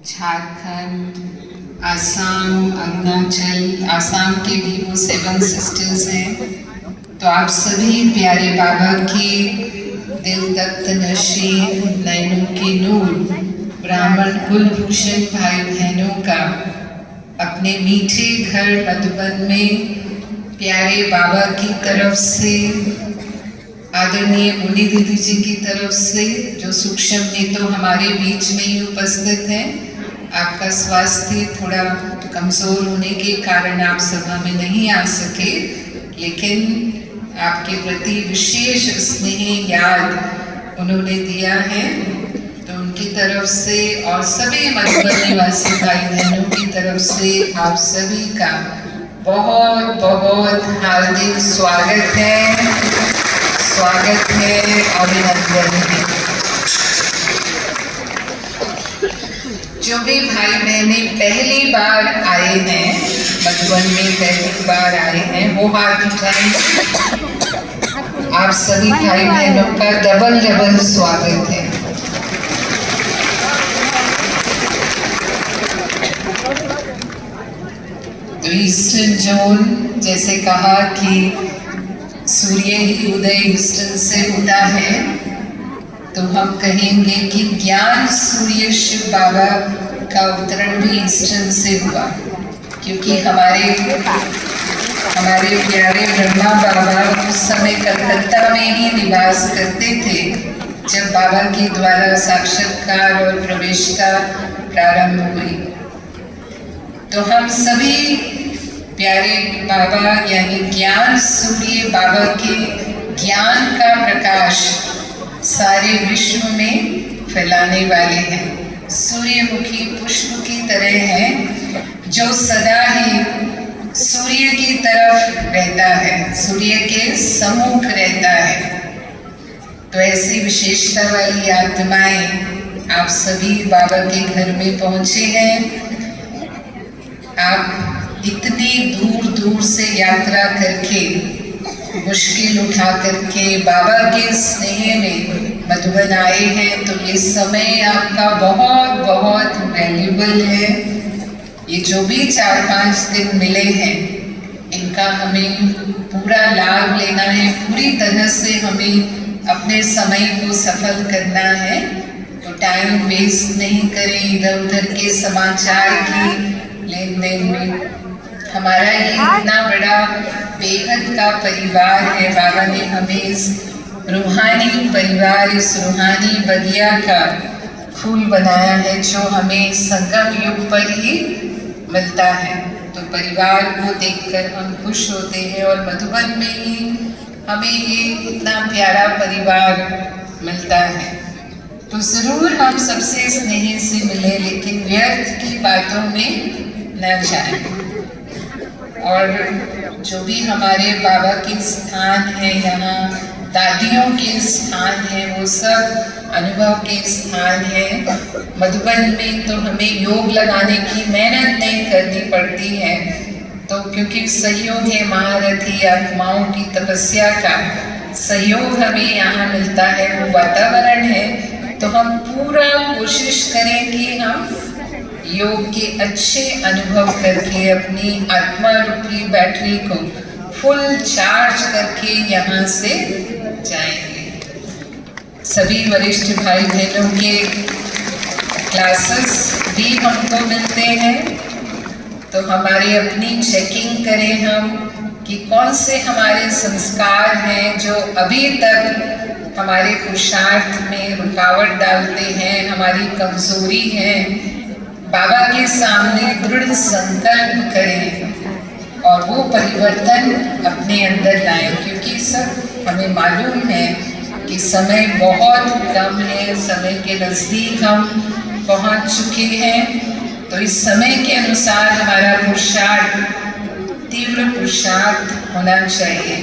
झारखंड, आसाम, अरुणाचल, आसाम के भी वो 7 सिस्टर्स हैं। तो आप सभी प्यारे बाबा की दिल तख्त नशी नैनों की नूर ब्राह्मण कुलभूषण भाई बहनों का अपने मीठे घर मधुबन में प्यारे बाबा की तरफ से, आदरणीय मुनि दीदी जी की तरफ से, जो सूक्ष्म में तो हमारे बीच में ही उपस्थित हैं। आपका स्वास्थ्य थोड़ा कमज़ोर होने के कारण आप सभा में नहीं आ सके, लेकिन आपके प्रति विशेष स्नेह याद उन्होंने दिया है। तो उनकी तरफ से और सभी मधुबन निवासी भाई बहनों की तरफ से आप सभी का बहुत बहुत हार्दिक स्वागत है, अभिनंदन है। जो भी भाई बहने पहली बार आए हैं, मधुबन में पहली बार आए हैं, वो हाथ उठाएं। आप सभी भाई बहनों का डबल स्वागत है। तो ईस्टर्न जोन, जैसे कहा कि सूर्य ही उदय ईस्टर्न से होता है, तो हम कहेंगे कि ज्ञान सूर्य शिव बाबा का अवतरण भी ईस्टर्न से हुआ, क्योंकि हमारे प्यारे ब्रह्मा बाबा उस समय कलकत्ता में ही निवास करते थे जब बाबा के द्वारा साक्षात्कार और प्रवेशता प्रारंभ हुई। तो हम सभी प्यारे बाबा यानी ज्ञान सूर्य बाबा के ज्ञान का प्रकाश सारे विश्व में फैलाने वाले हैं। सूर्यमुखी पुष्प की तरह हैं, जो सदा ही सूर्य की तरफ रहता है, सूर्य के सम्मुख रहता है। तो ऐसी विशेषता वाली आत्माएं आप सभी बाबा के घर में पहुंचे हैं। आप इतनी दूर दूर से यात्रा करके, मुश्किल उठा करके बाबा के स्नेह में मधुबन आए हैं, तो ये समय आपका बहुत बहुत वैल्यूबल है। ये जो भी 4-5 दिन मिले हैं, इनका हमें पूरा लाभ लेना है, पूरी तरह से हमें अपने समय को सफल करना है। तो टाइम वेस्ट नहीं करें इधर उधर के समाचार की लेन देन में। हमारा ये इतना बड़ा बेहद का परिवार है, बाबा ने हमें इस रूहानी परिवार, इस रूहानी बगिया का फूल बनाया है, जो हमें संगम युग पर ही मिलता है। तो परिवार को देखकर हम खुश होते हैं, और मधुबन में ही हमें ये इतना प्यारा परिवार मिलता है। तो ज़रूर हम सबसे स्नेह से मिले, लेकिन व्यर्थ की बातों में न जाएं। और जो भी हमारे बाबा के स्थान है, यहाँ दादियों के स्थान है, वो सब अनुभव के स्थान है। मधुबन में तो हमें योग लगाने की मेहनत नहीं करनी पड़ती है, तो क्योंकि सहयोग है महारथी आत्माओं की तपस्या का सहयोग हमें यहाँ मिलता है, वो वातावरण है। तो हम पूरा कोशिश करें कि हम योग के अच्छे अनुभव करके अपनी आत्मा रूपी बैटरी को फुल चार्ज करके यहाँ से जाएंगे। सभी वरिष्ठ भाई बहनों के क्लासेस भी हमको मिलते हैं, तो हमारी अपनी चेकिंग करें हम कि कौन से हमारे संस्कार हैं जो अभी तक हमारे पुरुषार्थ में रुकावट डालते हैं, हमारी कमजोरी है। बाबा के सामने दृढ़ संकल्प करें और वो परिवर्तन अपने अंदर लाएं, क्योंकि सब हमें मालूम है कि समय बहुत कम है, समय के नज़दीक हम पहुंच चुके हैं। तो इस समय के अनुसार हमारा पुरुषार्थ, तीव्र पुरुषार्थ होना चाहिए,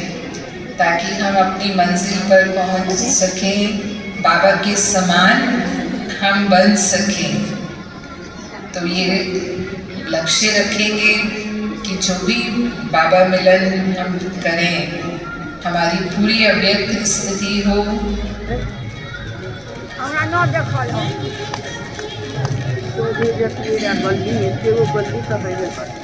ताकि हम अपनी मंजिल पर पहुंच सकें, बाबा के समान हम बन सकें। तो ये लक्ष्य रखेंगे कि जो भी बाबा मिलन हम करें, हमारी पूरी अव्यक्त स्थिति हो। तो भी जैसे गली है वो गली का है पर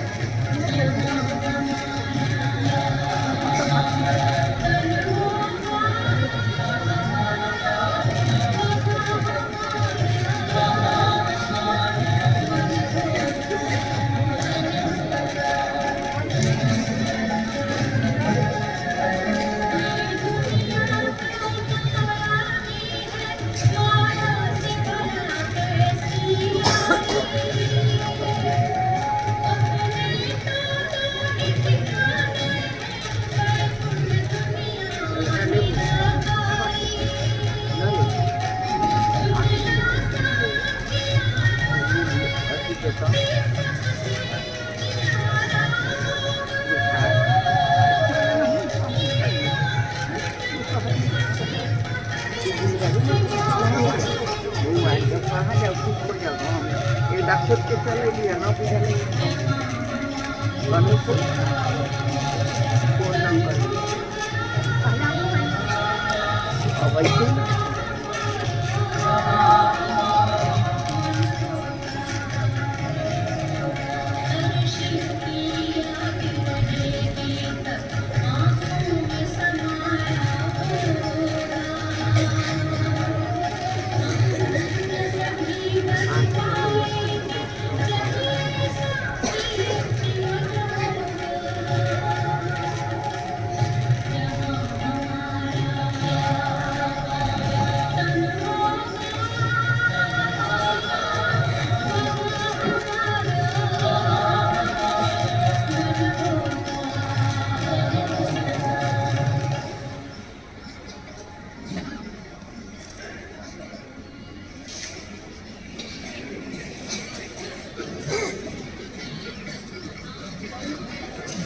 डाक्टर के चले लिया ना फिर फोन नंबर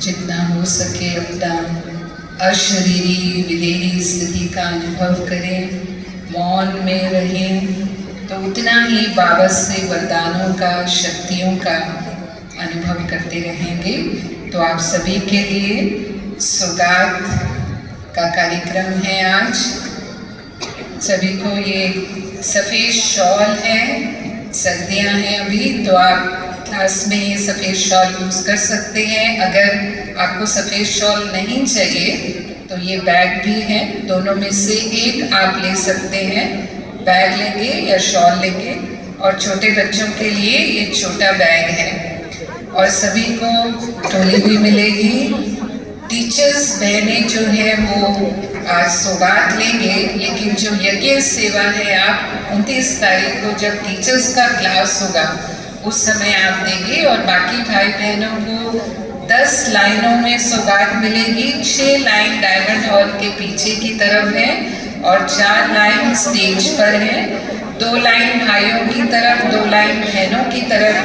जितना हो सके अपना अशरीरी विदेही स्थिति का अनुभव करें, मौन में रहें, तो उतना ही बाबा से वरदानों का, शक्तियों का अनुभव करते रहेंगे। तो आप सभी के लिए सौगात का कार्यक्रम है आज। सभी को ये सफ़ेद शॉल है, सर्दियां हैं अभी, तो आप क्लास में ये सफ़ेद शॉल यूज़ कर सकते हैं। अगर आपको सफ़ेद शॉल नहीं चाहिए तो ये बैग भी है, दोनों में से एक आप ले सकते हैं। बैग लेंगे या शॉल लेंगे, और छोटे बच्चों के लिए ये छोटा बैग है। और सभी को टोली भी मिलेगी। टीचर्स बहनें जो है वो आज सौगात लेंगे, लेकिन जो यज्ञ सेवा है आप 29 तारीख को जब टीचर्स का क्लास होगा उस समय आप देंगे। और बाकी भाई बहनों को 10 लाइनों में सौगात मिलेगी। 6 लाइन डायमंड हॉल के पीछे की तरफ है और 4 लाइन स्टेज पर है। 2 लाइन भाइयों की तरफ, 2 लाइन बहनों की तरफ।